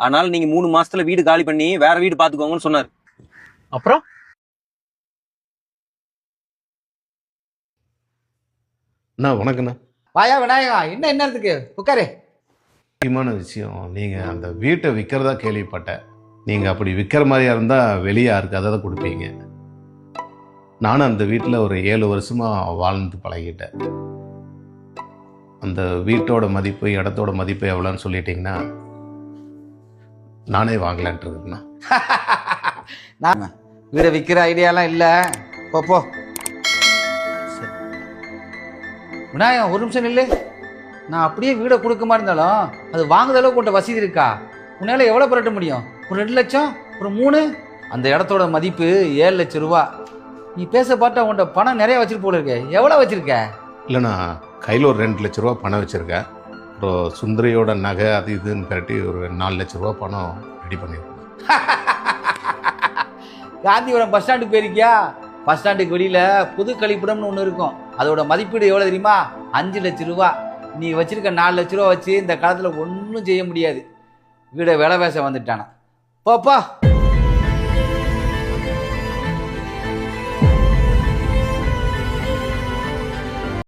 அதனால நீங்க 3 மாசத்துல வீடு காலி பண்ணி வேற வீடு பாத்துக்கோங்கன்னு சொன்னாரு. அப்புறம் அண்ணா வணக்கண்ணா. வாயா விநாயகா, என்ன என்னத்துக்கு உட்காரு. முக்கியமான விஷயம், நீங்கள் அந்த வீட்டை விற்கிறதா கேள்விப்பட்டேன். நீங்கள் அப்படி விற்கிற மாதிரியா இருந்தால் வெளியே யாருக்கு அதை கொடுப்பீங்க? நானும் அந்த வீட்டில் ஒரு 7 வருஷமாக வாழ்ந்து பழகிட்டேன். அந்த வீட்டோட மதிப்பு, இடத்தோட மதிப்பு எவ்வளோன்னு சொல்லிட்டீங்கன்னா நானே வாங்கலான்ட்டு இருக்குண்ணா. நான் வீடை விற்கிற ஐடியாலாம் இல்லை. போ விநாயகம், ஒரு நிமிஷம் நில்லு. நான் அப்படியே வீடை கொடுக்க மாதிரி இருந்தாலும் அது வாங்குற அளவுக்கு உன்ட்ட வசதி இருக்கா? உன்னால எவ்வளோ புரட்ட முடியும்? ஒரு 2 லட்சம், ஒரு 3. அந்த இடத்தோட மதிப்பு 7 லட்சம் ரூபா. நீ பேச பார்த்தா உன்ட்ட பணம் நிறைய வச்சிருக்க போல இருக்கு. எவ்வளோ வச்சிருக்க? இல்லைண்ணா, கையில் ஒரு 2 லட்ச ரூபா பணம் வச்சுருக்கேன். அப்புறம் சுந்தரியோட நகை அது இதுன்னு கட்டி ஒரு 4 லட்ச ரூபா பணம் ரெடி பண்ணியிருக்கேன். காந்திபுரம் பஸ் ஸ்டாண்டுக்கு போயிருக்கியா? பஸ் ஸ்டாண்டுக்கு வெளியில் புது கழிப்பிடம்னு ஒன்று இருக்கும். அதோட மதிப்பீடு எவ்வளோ தெரியுமா? 5 லட்சம் ரூபா. நீ வச்சிருக்க 4 லட்ச ரூபா வச்சு இந்த காலத்தில் ஒன்றும் செய்ய முடியாது. வீடை விலை பேச வந்துட்டானா? போப்பா.